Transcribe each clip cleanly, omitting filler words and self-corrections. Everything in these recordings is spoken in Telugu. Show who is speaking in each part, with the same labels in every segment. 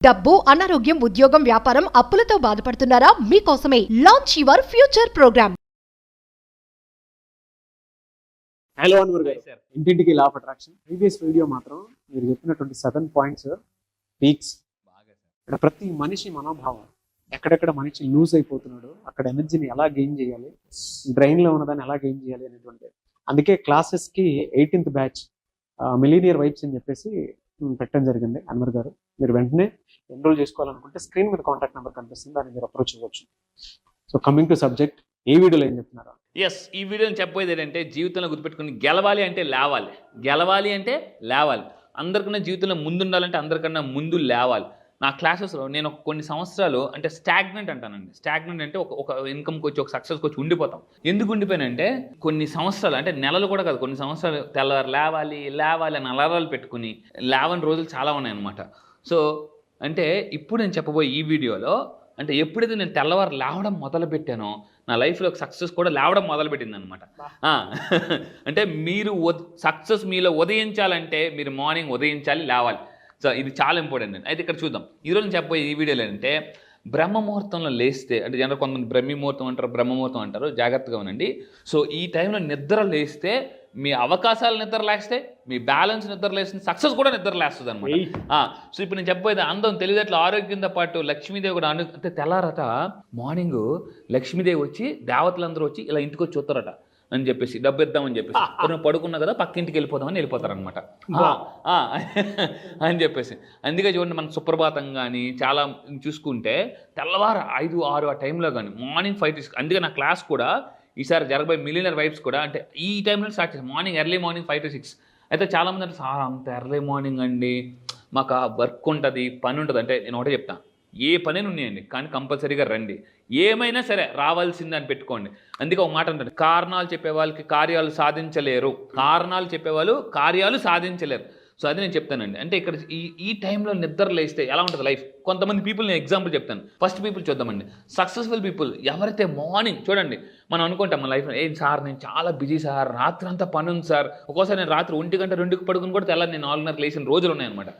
Speaker 1: డబ్బు, అనారోగ్యం, ఉద్యోగం, వ్యాపారం, అప్పులతో బాధపడుతున్నారా? మీకోసమే launch your future program.
Speaker 2: Hello Anwar garu, ఇంటింటికి law of attraction previous video మాత్రం మీరు చెప్పినటువంటి 7 పాయింట్స్ పీక్స్. ఇక్కడ ప్రతి మనిషి మనోభావం, ఎక్కడెక్కడ మనిషి లూజ్ అయిపోతున్నాడు, అక్కడ ఎనర్జీని ఎలా గెయిన్ చేయాలి, బ్రెయిన్లో ఉన్నదాన్ని ఎలా గెయిన్ చేయాలి అనేటువంటి. అందుకే క్లాసెస్కి 18th బ్యాచ్ మిలీనియర్ వైబ్స్ అని చెప్పేసి పెట్టడం జరిగింది. అన్వర్ గారు, మీరు వెంటనే ఎన్రోల్ చేసుకోవాలనుకుంటే స్క్రీన్ మీద కాంటాక్ట్ నెంబర్ కనిపిస్తుంది, దాన్ని మీరు అప్రోచ్ అవ్వచ్చు. సో కమింగ్ టు సబ్జెక్ట్, ఈ వీడియోలో ఏం చెప్తున్నారు?
Speaker 3: ఈ వీడియోని చెప్పబోయేది ఏంటంటే, జీవితంలో గుర్తుపెట్టుకుని గెలవాలి అంటే లేవాలి, గెలవాలి అంటే లేవాలి. అందరికన్నా జీవితంలో ముందు ఉండాలంటే అందరికన్నా ముందు లేవాలి. నా క్లాసెస్లో నేను కొన్ని సంవత్సరాలు అంటే స్టాగ్నెంట్ అంటానండి. స్టాగ్నెంట్ అంటే ఒక ఇన్కమ్కి వచ్చి ఒక సక్సెస్కి వచ్చి ఉండిపోతాం. ఎందుకు ఉండిపోయానంటే, కొన్ని సంవత్సరాలు అంటే నెలలు కూడా కాదు, కొన్ని సంవత్సరాలు తెల్లవారు లేవాలి లేవాలి అని అలారాలు పెట్టుకుని లేవని రోజులు చాలా ఉన్నాయన్నమాట. సో అంటే ఇప్పుడు నేను చెప్పబోయే ఈ వీడియోలో, అంటే ఎప్పుడైతే నేను తెల్లవారు లేవడం మొదలుపెట్టానో నా లైఫ్లో సక్సెస్ కూడా లేవడం మొదలుపెట్టింది అనమాట. అంటే మీరు సక్సెస్ మీలో ఉదయించాలంటే మీరు మార్నింగ్ ఉదయించాలి, లేవాలి. సో ఇది చాలా ఇంపార్టెంట్ అండి. అయితే ఇక్కడ చూద్దాం, ఈరోజు నేను చెప్పబోయే ఈ వీడియోలో ఏంటంటే, బ్రహ్మముహూర్తంలో లేస్తే, అంటే జనరల్ కొంతమంది బ్రహ్మముహూర్తం అంటారు, బ్రహ్మముహూర్తం అంటారు, జాగ్రత్తగా ఉండండి. సో ఈ టైంలో నిద్ర లేస్తే మీ అవకాశాలు నిద్ర లేస్తే, మీ బ్యాలెన్స్ నిద్ర లేస్తుంది, సక్సెస్ కూడా నిద్ర లేస్తుంది అనమాట. సో ఇప్పుడు నేను చెప్పేది అందం, తెలివితేటలు, ఆరోగ్యంతో పాటు లక్ష్మీదేవి కూడా అంటే తెల్లారట మార్నింగ్ లక్ష్మీదేవి వచ్చి దేవతలందరూ వచ్చి ఇలా ఇంటికి వచ్చి చూస్తారట అని చెప్పేసి, డబ్బు ఇద్దామని చెప్పేసి, నువ్వు పడుకున్నా కదా పక్కింటికి వెళ్ళిపోదామని వెళ్ళిపోతారనమాట అని చెప్పేసి. అందుకే చూడండి, మన సుప్రభాతం కానీ చాలా చూసుకుంటే తెల్లవారు 5-6 ఆ టైంలో కానీ మార్నింగ్ 5 అందుకే నా క్లాస్ కూడా ఈసారి జరగబోయే మిలియనర్ వైబ్స్ కూడా అంటే ఈ టైంలో స్టార్ట్ చేస్తాం. Early morning 5 to 6. అయితే చాలామంది అంటే, సార్ అంత ఎర్లీ మార్నింగ్ అండి, మాకు ఆ వర్క్ ఉంటుంది, పని ఉంటుంది. అంటే నేను ఒకటే చెప్తాను, ఏ పని ఉన్నాయండి కానీ కంపల్సరీగా రండి. ఏమైనా సరే రావాల్సిందని పెట్టుకోండి. అందుకే ఒక మాట ఉంటుంది, కారణాలు చెప్పే వాళ్ళకి కార్యాలు సాధించలేరు, కారణాలు చెప్పేవాళ్ళు కార్యాలు సాధించలేరు. సో అది నేను చెప్తానండి. అంటే ఇక్కడ ఈ టైంలో నిద్ర లేస్తే ఎలా ఉంటుంది లైఫ్. కొంతమంది పీపుల్ నేను ఎగ్జాంపుల్ చెప్తాను. ఫస్ట్ పీపుల్ చూద్దామండి, సక్సెస్ఫుల్ పీపుల్. ఎవరైతే మార్నింగ్ చూడండి, మనం అనుకుంటాం మన లైఫ్లో, ఏం సార్ నేను చాలా బిజీ సార్, రాత్రి అంతా పని ఉంది సార్, ఒక్కోసారి నేను రాత్రి 1 గంట 2కి పడుకుని కూడా తెల్లారి నేను 4:30 లేచిన రోజులు ఉన్నాయన్నమాట.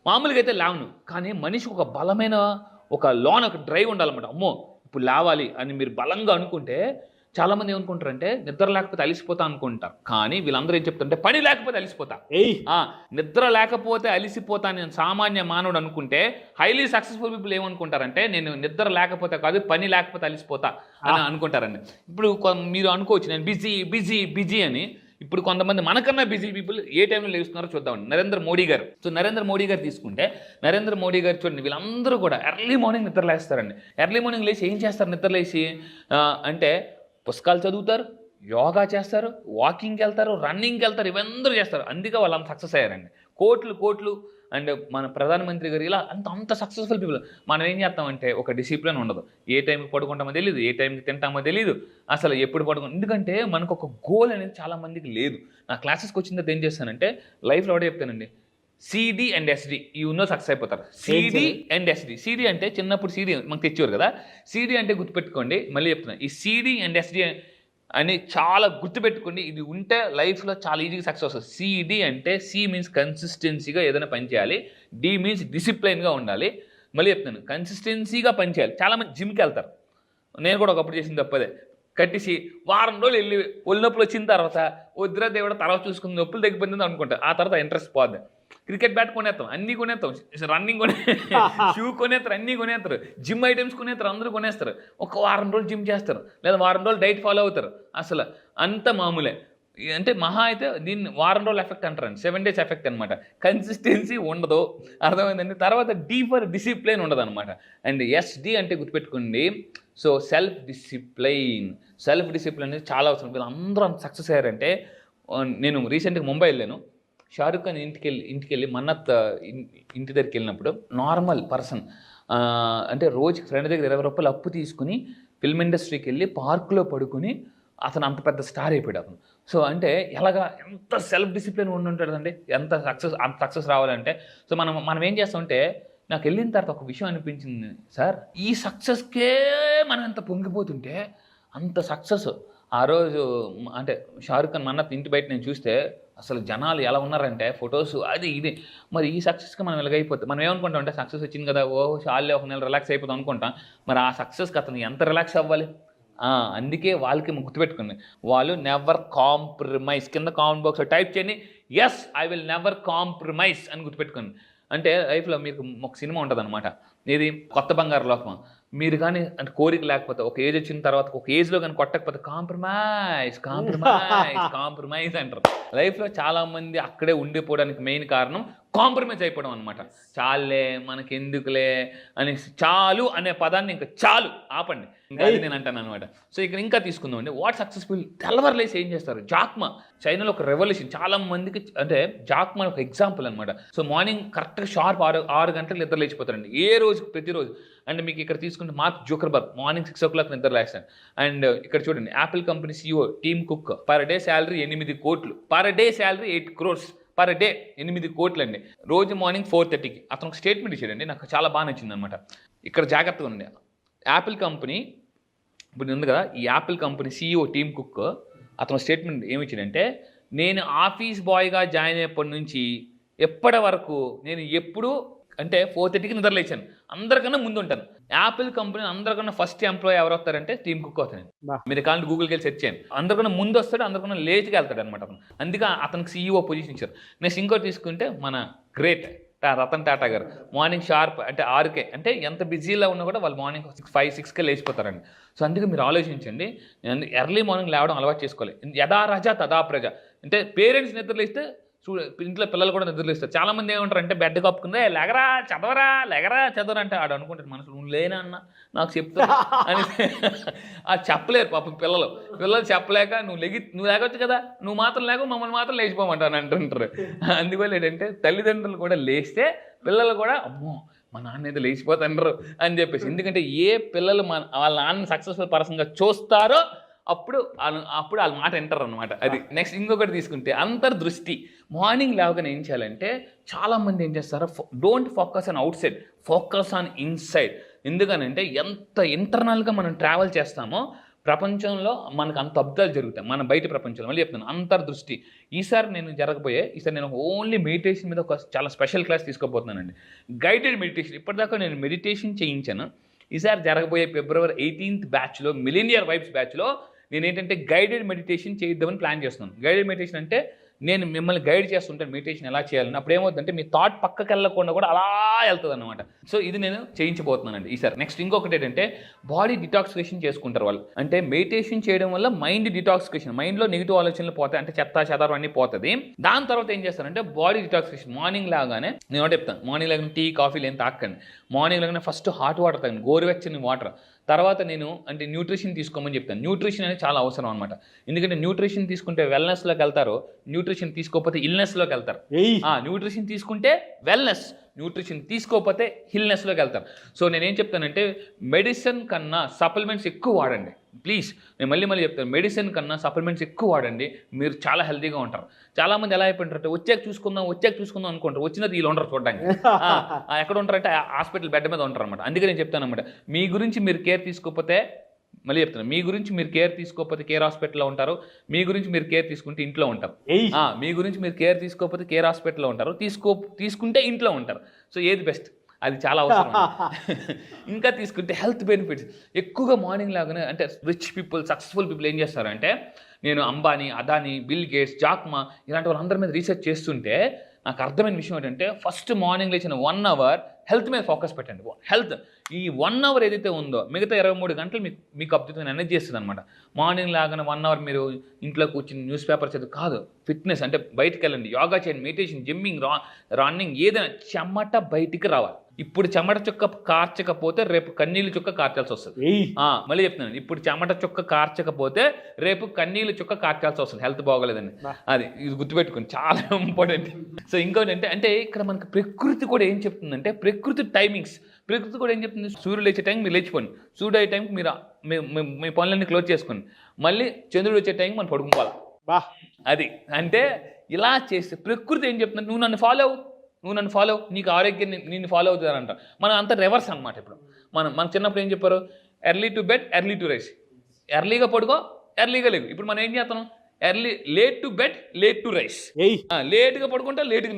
Speaker 3: మామూలుగా అయితే లేవను, కానీ మనిషికి ఒక బలమైన ఒక డ్రైవ్ ఉండాలన్నమాట. అమ్మో ఇప్పుడు లేవాలి అని మీరు బలంగా అనుకుంటే, చాలామంది ఏమనుకుంటారంటే నిద్ర లేకపోతే అలిసిపోతా అనుకుంటారు. కానీ వీళ్ళందరూ ఏం చెప్తారంటే, పని లేకపోతే అలిసిపోతా, నిద్ర లేకపోతే అలిసిపోతా నేను సామాన్య మానవుడు అనుకుంటే, హైలీ సక్సెస్ఫుల్ పీపుల్ ఏమనుకుంటారంటే, నేను నిద్ర లేకపోతే కాదు పని లేకపోతే అలిసిపోతా అని అనుకుంటారండి. ఇప్పుడు మీరు అనుకోవచ్చు నేను బిజీ బిజీ బిజీ అని. ఇప్పుడు కొంతమంది మనకన్నా బిజీ పీపుల్ ఏ టైంలో లేస్తున్నారో చూద్దామండి. నరేంద్ర మోడీ గారు. సో నరేంద్ర మోడీ గారు తీసుకుంటే, నరేంద్ర మోడీ గారు చూడండి, వీళ్ళందరూ కూడా ఎర్లీ మార్నింగ్ నిద్ర లేస్తారండి. ఎర్లీ మార్నింగ్ లేచి ఏం చేస్తారు? నిద్ర లేచి అంటే పుస్తకాలు చదువుతారు, యోగా చేస్తారు, వాకింగ్కి వెళ్తారు, రన్నింగ్కి వెళ్తారు, ఇవందరూ చేస్తారు. అందుకే వాళ్ళు అంత సక్సెస్ అయ్యారండి. కోట్లు అండ్ మన ప్రధానమంత్రి గారు ఇలా అంత సక్సెస్ఫుల్ పీపుల్. మనం ఏం చేస్తామంటే ఒక డిసిప్లిన్ ఉండదు. ఏ టైంకి పడుకుంటామో తెలియదు, ఏ టైంకి తింటామో తెలియదు, అసలు ఎప్పుడు పడుకుంటాం. ఎందుకంటే మనకు ఒక గోల్ అనేది చాలామందికి లేదు. నా క్లాసెస్కి వచ్చిన తర్వాత ఏం చేస్తానంటే, లైఫ్లో ఒకటే చెప్తానండి, CD and SD ఈ ఉన్నో సక్సెస్ అయిపోతారు. CD and SD. CD అంటే చిన్నప్పుడు CD మనకు తెచ్చేవారు కదా. CD అంటే గుర్తుపెట్టుకోండి, మళ్ళీ చెప్తున్నాను, ఈ CD and SD అని చాలా గుర్తుపెట్టుకోండి. ఇది ఉంటే లైఫ్లో చాలా ఈజీగా సక్సెస్ వస్తుంది. CD అంటే C మీన్స్ కన్సిస్టెన్సీగా ఏదైనా పని చేయాలి, D మీన్స్ డిసిప్లైన్గా ఉండాలి. మళ్ళీ చెప్తాను, కన్సిస్టెన్సీగా పని చేయాలి. చాలామంది జిమ్కి వెళ్తారు, నేను కూడా ఒకప్పుడు చేసిన తప్పదే. కట్టేసి వారం రోజులు వెళ్ళి ఒళ్ళు నొప్పులు వచ్చిన తర్వాత వద్దురా దేవుడు తర్వాత చూసుకుని నొప్పులు తగ్గిపోయింది అనుకుంటా. ఆ తర్వాత ఇంట్రెస్ట్ పోద్ది. క్రికెట్ బ్యాట్ కొనేస్తాం, అన్నీ కొనేస్తాం, రన్నింగ్ షూ కొనేస్తారు, అన్నీ కొనేస్తారు, జిమ్ ఐటమ్స్ కొనేస్తారు, అందరూ కొనేస్తారు. ఒక వారం రోజులు జిమ్ చేస్తారు, లేదా వారం రోజులు డైట్ ఫాలో అవుతారు. అసలు అంత మామూలే. అంటే మహా అయితే దీన్ని వారం రోజులు ఎఫెక్ట్ అంటారండి, 7 days ఎఫెక్ట్ అనమాట. కన్సిస్టెన్సీ ఉండదు, అర్థమైందండి. తర్వాత D ఫర్ డిసిప్లైన్ ఉండదు అనమాట. అండ్ SD అంటే గుర్తుపెట్టుకోండి, so self discipline. Self discipline అనేది చాలా అవసరం. వీళ్ళందరూ అంత సక్సెస్ అయ్యారంటే, నేను రీసెంట్గా ముంబై వెళ్ళాను. షారుఖ్ ఖాన్ ఇంటికి వెళ్ళి మన్నత్ ఇంటి దగ్గరికి వెళ్ళినప్పుడు, నార్మల్ పర్సన్ అంటే రోజుకి ఫ్రెండ్ దగ్గర 20 రూపాయలు అప్పు తీసుకుని ఫిల్మ్ ఇండస్ట్రీకి వెళ్ళి పార్కులో పడుకుని అతను అంత పెద్ద స్టార్ అయిపోయాడు అతను. సో అంటే ఎలాగా, ఎంత సెల్ఫ్ డిసిప్లిన్ ఉండి ఉంటాడండి, అంత సక్సెస్ రావాలంటే. సో మనం ఏం చేస్తామంటే, నాకు వెళ్ళిన తర్వాత ఒక విషయం అనిపించింది, సార్ ఈ సక్సెస్కే మనం ఎంత పొంగిపోతుంటే, అంత సక్సెస్ ఆ రోజు అంటే షారుఖ్ ఖాన్ మన్నత్ ఇంటి బయట నేను చూస్తే అసలు జనాలు ఎలా ఉన్నారంటే ఫొటోస్ అది ఇది. మరి ఈ సక్సెస్కి మనం ఎలాగైపోతాం, మనం ఏమనుకుంటాం అంటే సక్సెస్ వచ్చింది కదా, ఓ షాల్లో ఒక నెల రిలాక్స్ అయిపోతాం అనుకుంటాం. మరి ఆ సక్సెస్కి అతను ఎంత రిలాక్స్ అవ్వాలి? అందుకే వాళ్ళకి గుర్తుపెట్టుకుంది, వాళ్ళు నెవర్ కాంప్రమైజ్. కింద కామెంట్ బాక్స్లో టైప్ చేయండి, yes I will never compromise అని గుర్తుపెట్టుకోండి. అంటే లైఫ్లో మీకు ఒక సినిమా ఉంటుంది అనమాట, ఇది కొత్త బంగారు లోకం. మీరు కానీ అంటే కోరిక లేకపోతే ఒక ఏజ్ వచ్చిన తర్వాత ఒక ఏజ్లో కానీ కొట్టకపోతే కాంప్రమైజ్ అంటారు. లైఫ్లో చాలామంది అక్కడే ఉండిపోవడానికి మెయిన్ కారణం కాంప్రమైజ్ అయిపోవడం అనమాట. చాలే మనకి ఎందుకులే అని చాలు అనే పదాన్ని ఇంకా చాలు ఆపండి, ఇంకా అది నేను అంటాను అనమాట. సో ఇక్కడ ఇంకా తీసుకుందాం అండి, వాట్ సక్సెస్ఫుల్ తెల్లవారులేసి ఏం చేస్తారు. జాక్మా చైనాలో ఒక రెవల్యూషన్, చాలా మందికి అంటే జాక్మా ఒక ఎగ్జాంపుల్ అనమాట. సో మార్నింగ్ కరెక్ట్గా షార్ప్ 6 గంటలకు నిద్ర లేచిపోతారండి ఏ రోజు ప్రతిరోజు. అండ్ మీకు ఇక్కడ తీసుకుంటే మార్క్ జుకర్బర్గ్ మార్నింగ్ 6 o'clock నిద్ర లేస్తాడు. అండ్ ఇక్కడ చూడండి Apple company CEO team cook per day salary 8 కోట్లు, per day salary 8 crores per day, 8 కోట్లు అండి. రోజు మార్నింగ్ 4:30కి అతను ఒక స్టేట్మెంట్ ఇచ్చాడండి, నాకు చాలా బాగా నచ్చింది అనమాట. ఇక్కడ జాగ్రత్తగా ఉంది, యాపిల్ కంపెనీ ఇప్పుడు ఉంది కదా, ఈ Apple company CEO team cook అతను స్టేట్మెంట్ ఏమి ఇచ్చాడంటే, నేను ఆఫీస్ బాయ్గా జాయిన్ అయ్యేప్పటి నుంచి ఎప్పటి వరకు నేను ఎప్పుడు అంటే 4:30కి నిద్ర లేచాను, అందరికన్నా ముందు ఉంటాను. యాపిల్ కంపెనీ అందరికన్నా ఫస్ట్ ఎంప్లాయీ ఎవరు వస్తారంటే టీమ్ కుక్ అవుతాను. మీరు కావాలి గూగుల్కి వెళ్ళి సెర్చ్ చేయండి, అందరికన్నా ముందు వస్తాడు, అందరికన్నా లేట్గా వెళ్తాడు అనమాట అతను. అందుకే అతనికి CEO పొజిషన్ ఇచ్చారు. నెక్స్ట్ ఇంకోటి తీసుకుంటే మన గ్రేట్ రతన్ టాటా గారు మార్నింగ్ షార్ప్ అంటే 6కే, అంటే ఎంత బిజీలో ఉన్నా కూడా వాళ్ళు మార్నింగ్ 5-6కే లేచిపోతారండి. సో అందుకే మీరు ఆలోచించండి, ఎర్లీ మార్నింగ్ లేవడం అలవాటు చేసుకోవాలి. యథా రాజా తదా ప్రజ, అంటే పేరెంట్స్ నిద్రలేస్తే ఇంట్లో పిల్లలు కూడా నిద్రలేస్తారు. చాలామంది ఏమంటారు అంటే బెడ్ కప్పుకుందే లేగరా చదవరా అంటే ఆడు అనుకుంటారు మనసు, నువ్వు లేనా అన్న నాకు చెప్తా అని అది చెప్పలేరు పాపం పిల్లలు చెప్పలేక నువ్వు లేకొచ్చు కదా, నువ్వు మాత్రం లేక మమ్మల్ని మాత్రం లేచిపోమంటాను అంటుంటారు. అందువల్ల ఏంటంటే తల్లిదండ్రులు కూడా లేస్తే పిల్లలు కూడా అమ్మో మా నాన్న అయితే లేచిపోతుండ్రు అని చెప్పేసి. ఎందుకంటే ఏ పిల్లలు వాళ్ళ నాన్న సక్సెస్ఫుల్ పర్సన్గా చూస్తారో అప్పుడు వాళ్ళ మాట వింటారు అనమాట. అది నెక్స్ట్ ఇంకొకటి తీసుకుంటే అంతర్దృష్టి. మార్నింగ్ లేవగానే ఏం చేయాలంటే చాలామంది ఏం చేస్తారు, don't focus on out side, focus on inside. ఎందుకనంటే ఎంత ఇంటర్నల్గా మనం ట్రావెల్ చేస్తామో ప్రపంచంలో మనకు అంత అద్భుతాలు జరుగుతాయి మన బయట ప్రపంచంలో. మళ్ళీ చెప్తున్నాను అంతర్దృష్టి. ఈసారి నేను ఓన్లీ మెడిటేషన్ మీద ఒక చాలా స్పెషల్ క్లాస్ తీసుకోబోతున్నానండి, గైడెడ్ మెడిటేషన్. ఇప్పటిదాకా నేను మెడిటేషన్ చేయించాను. ఈసారి జరగబోయే February 18th బ్యాచ్లో మిలీనియర్ వైబ్స్ బ్యాచ్లో నేను ఏంటంటే గైడెడ్ మెడిటేషన్ చేయిద్దామని ప్లాన్ చేస్తున్నాను. గైడెడ్ మెడిటేషన్ అంటే నేను మిమ్మల్ని గైడ్ చేస్తుంటాను మెడిటేషన్ ఎలా చేయాలని. అప్పుడు ఏమవుతుందంటే మీ థాట్ పక్కకి వెళ్ళకుండా కూడా అలా వెళ్తుంది అనమాట. సో ఇది నేను చేయించబోతున్నానండి ఈసారి. నెక్స్ట్ ఇంకొకటి ఏంటంటే బాడీ డిటాక్సిఫికేషన్ చేసుకుంటారు వాళ్ళు. అంటే మెడిటేషన్ చేయడం వల్ల మైండ్ డిటాక్సిఫికేషన్, మైండ్లో నెగిటివ్ ఆలోచనలు పోతాయి, అంటే చెత్త చెదారం అన్నీ పోతుంది. దాని తర్వాత ఏం చేస్తారంటే బాడీ డిటాక్సిఫికేషన్. మార్నింగ్ లాగానే నేను ఒకటి చెప్తాను, మార్నింగ్ లాగానే టీ కాఫీలు ఏం తాకండి. మార్నింగ్ లాగానే ఫస్ట్ హాట్ వాటర్ తాగండి, గోరువెచ్చని వాటర్. తర్వాత నేను అంటే న్యూట్రిషన్ తీసుకోమని చెప్తాను. న్యూట్రిషన్ అనేది చాలా అవసరం అనమాట. ఎందుకంటే న్యూట్రిషన్ తీసుకుంటే వెల్నెస్లోకి వెళ్తారు, న్యూట్రిషన్ తీసుకోకపోతే ఇల్నెస్లోకి వెళ్తారు. న్యూట్రిషన్ తీసుకుంటే వెల్నెస్, న్యూట్రిషన్ తీసుకోకపోతే హిల్నెస్లోకి వెళ్తారు. సో నేనేం చెప్తానంటే మెడిసిన్ కన్నా సప్లిమెంట్స్ ఎక్కువ వాడండి ప్లీజ్. నేను మళ్ళీ చెప్తాను, మెడిసిన్ కన్నా సప్లిమెంట్స్ ఎక్కువ వాడండి, మీరు చాలా హెల్తీగా ఉంటారు. చాలామంది ఎలా అయిపోయింటారంటే వచ్చాక చూసుకుందాం అనుకుంటారు, వచ్చినది వీళ్ళు ఉండరు చూడడానికి. ఎక్కడ ఉంటారంటే హాస్పిటల్ బెడ్ మీద ఉంటారు అనమాట. అందుకే నేను చెప్తాను అనమాట, మీ గురించి మీరు కేర్ తీసుకోకపోతే మీ గురించి మీరు కేర్ తీసుకోకపోతే కేర్ హాస్పిటల్లో ఉంటారు, మీ గురించి మీరు కేర్ తీసుకుంటే ఇంట్లో ఉంటారు. మీ గురించి మీరు కేర్ తీసుకోకపోతే కేర్ హాస్పిటల్లో ఉంటారు, తీసుకుంటే ఇంట్లో ఉంటారు. సో ఏది బెస్ట్? అది చాలా అవసరం. ఇంకా తీసుకుంటే హెల్త్ బెనిఫిట్స్ ఎక్కువగా మార్నింగ్ లాగానే, అంటే రిచ్ పీపుల్ సక్సెస్ఫుల్ పీపుల్ ఏం చేస్తారంటే, నేను Ambani, Adani, bill gates, Jack Ma ఇలాంటి వాళ్ళందరి మీద రీసెర్చ్ చేస్తుంటే నాకు అర్థమైన విషయం ఏంటంటే, ఫస్ట్ మార్నింగ్ లేచిన 1 hour హెల్త్ మీద ఫోకస్ పెట్టండి. హెల్త్ ఈ 1 hour ఏదైతే ఉందో మిగతా 23 గంటలు మీకు అద్భుతమైన ఎనర్జీ ఇస్తుంది అనమాట. మార్నింగ్ లాగానే 1 hour మీరు ఇంట్లో కూర్చుని న్యూస్ పేపర్ చదువు కాదు, ఫిట్నెస్ అంటే బయటకు వెళ్ళండి, యోగా చేయండి, మెడిటేషన్, జిమ్మింగ్, రన్నింగ్, ఏదైనా చెమట బయటికి రావాలి. ఇప్పుడు చెమట చుక్క కార్చకపోతే రేపు కన్నీళ్ళు చుక్క కార్చాల్సి వస్తుంది. మళ్ళీ చెప్తున్నాను, ఇప్పుడు చెమట చుక్క కార్చకపోతే రేపు కన్నీళ్ళు చుక్క కార్చాల్సి వస్తుంది. హెల్త్ బాగోలేదండి, అది ఇది గుర్తుపెట్టుకుని చాలా ఇంపార్టెంట్. సో ఇంకోటి అంటే ఇక్కడ మనకి ప్రకృతి కూడా ఏం చెప్తుందంటే, ప్రకృతి టైమింగ్స్, ప్రకృతి కూడా ఏం చెప్తుంది, సూర్యుడు లేచే టైంకి మీరు లేచిపోండి, సూర్యుడు అయ్యే టైంకి మీరు మీ పనులన్నీ క్లోజ్ చేసుకోండి, మళ్ళీ చంద్రుడు వచ్చే టైంకి మనం పడుకోవాలి. అది అంటే ఇలా చేస్తే ప్రకృతి ఏం చెప్తుంది, నువ్వు నన్ను ఫాలో అవ్వు, నీకు ఆరోగ్యం నిన్ను ఫాలో అవుతారంట. మనం అంతా రివర్స్ అనమాట. ఇప్పుడు మన చిన్నప్పుడు ఏం చెప్పారు, early to bed early to rice, ఎర్లీగా పడుకో ఎర్లీగా లేవు. ఇప్పుడు మనం ఏం చేస్తాం, late to bed late to rice,
Speaker 2: ఏయ్
Speaker 3: లేటుగా పడుకుంటా లేటుగా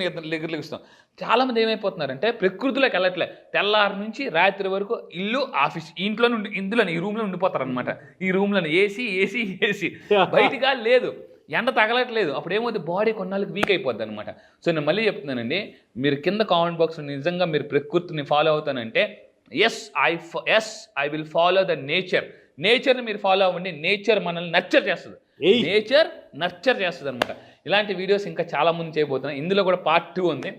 Speaker 3: లెగిస్తాం. చాలా మంది ఏమైపోతున్నారంటే ప్రకృతిలోకి వెళ్ళట్లే, తెల్లారి నుంచి రాత్రి వరకు ఇల్లు ఆఫీస్, ఇందులోనే ఈ రూమ్లో ఉండిపోతారు అనమాట. ఈ రూమ్లోనే ఏసీ ఏసీ ఏసీ, బయటగా లేదు, ఎండ తగలట్లేదు. అప్పుడు ఏమవుతుంది, బాడీ కొన్నాళ్ళకి వీక్ అయిపోద్ది అనమాట. సో నేను మళ్ళీ చెప్తున్నానండి, మీరు కింద కామెంట్ బాక్స్లో నిజంగా మీరు ప్రకృతిని ఫాలో అవుతానంటే yes I will follow the నేచర్ని మీరు ఫాలో అవ్వండి. నేచర్ మనల్ని నర్చర్ చేస్తుంది, నేచర్ నర్చర్ చేస్తుంది అనమాట. ఇలాంటి వీడియోస్ ఇంకా చాలా ముందు చేయబోతున్నాయి. ఇందులో కూడా పార్ట్ 2 ఉంది.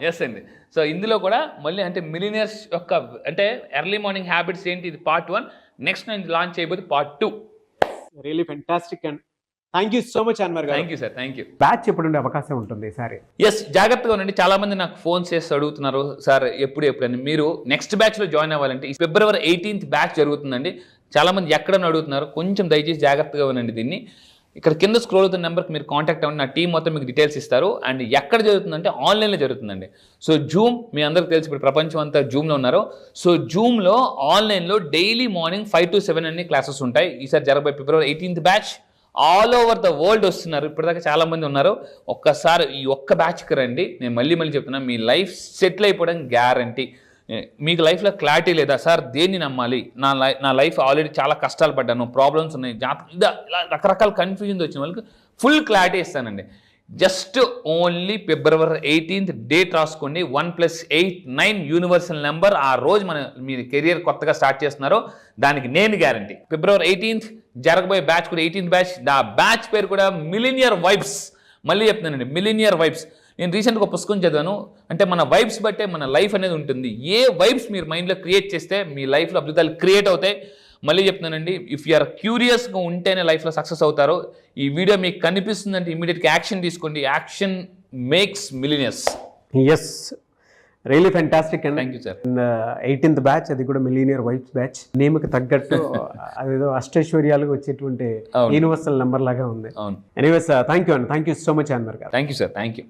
Speaker 3: ఎస్ అండి. సో ఇందులో కూడా మళ్ళీ అంటే మిలినియర్స్ యొక్క అంటే ఎర్లీ మార్నింగ్ హ్యాబిట్స్ ఏంటి, ఇది పార్ట్ 1. నెక్స్ట్ నేను లాంచ్ చేయబోతే part 2.
Speaker 2: Really fantastic and thank you so much Anwar గారు.
Speaker 3: Thank you sir, thank you.
Speaker 2: Batch ఎప్పుడు ఉండే అవకాశం ఉంటుంది ఈసారి?
Speaker 3: ఎస్, జాగ్రత్తగా ఉండండి. చాలా మంది నాకు ఫోన్ చేసి అడుగుతున్నారు, సార్ ఎప్పుడని. మీరు నెక్స్ట్ బ్యాచ్లో జాయిన్ అవ్వాలంటే February 18th బ్యాచ్ జరుగుతుందండి. చాలా మంది ఎక్కడని అడుగుతున్నారు, కొంచెం దయచేసి జాగ్రత్తగా ఉండండి దీన్ని. ఇక్కడ కింద స్క్రోల్ అవుతున్న నెంబర్కి మీరు కాంటాక్ట్ అవ్వండి, నా టీం మొత్తం మీకు డీటెయిల్స్ ఇస్తారు. అండ్ ఎక్కడ జరుగుతుందంటే ఆన్లైన్లో జరుగుతుందండి. సో జూమ్, మీ అందరికి తెలిసి ఇప్పుడు ప్రపంచం అంతా జూమ్లో ఉన్నారు. సో జూమ్లో ఆన్లైన్లో డైలీ మార్నింగ్ 5 to 7 అన్ని క్లాసెస్ ఉంటాయి. ఈసారి జరగబోయే February 18th batch all over the world వస్తున్నారు. ఇప్పటిదాకా చాలా మంది ఉన్నారు. ఒక్కసారి ఈ ఒక్క బ్యాచ్కి రండి. నేను మళ్ళీ మళ్ళీ మీ లైఫ్ సెటిల్ అయిపోవడం గ్యారంటీ. మీకు లైఫ్లో క్లారిటీ లేదా సార్, దేన్ని నమ్మాలి, నా లైఫ్ ఆల్రెడీ చాలా కష్టాలు పడ్డాను, ప్రాబ్లమ్స్ ఉన్నాయి, ఇలా రకరకాల కన్ఫ్యూజన్ వచ్చిన వాళ్ళకి ఫుల్ క్లారిటీ ఇస్తానండి. Just only February 18th date రాసుకోండి. 1+8 9 యూనివర్సల్ నెంబర్. ఆ రోజు మీరు కెరియర్ కొత్తగా స్టార్ట్ చేస్తున్నారో దానికి నేను గ్యారంటీ. February 18th జరగబోయే బ్యాచ్ కూడా 18th బ్యాచ్. ఆ బ్యాచ్ పేరు కూడా మిలినియర్ వైబ్స్. మళ్ళీ చెప్తున్నానండి, మిలినియర్ వైబ్స్. నేను రీసెంట్గా ఒక పుస్తకం చదివాను, అంటే మన వైబ్స్ బట్టే మన లైఫ్ అనేది ఉంటుంది. ఏ వైబ్స్ మీరు మైండ్లో క్రియేట్ చేస్తే మీ లైఫ్లో అద్భుతాలు క్రియేట్ అవుతాయి. మళ్ళీ చెప్తున్నానండి, ఇఫ్ యూఆర్ క్యూరియస్గా ఉంటేనే లైఫ్లో సక్సెస్ అవుతారు. ఈ వీడియో మీకు కనిపిస్తుందంటే ఇమీడియట్గా యాక్షన్ తీసుకోండి. Action makes millionaires.
Speaker 2: Yes, really fantastic and
Speaker 3: thank you sir.
Speaker 2: 18th batch, అది కూడా మిలీనియర్ వైబ్స్ బ్యాచ్. నేమ్కి తగ్గట్టు అదేదో అష్టైశ్వర్యాలుగా వచ్చేటువంటి యూనివర్సల్ నెంబర్ లాగా ఉంది.
Speaker 3: అవును.
Speaker 2: ఎనీవేస్ థ్యాంక్ యూ అండి, thank you so much Anwar గారు.
Speaker 3: Thank you sir, thank you.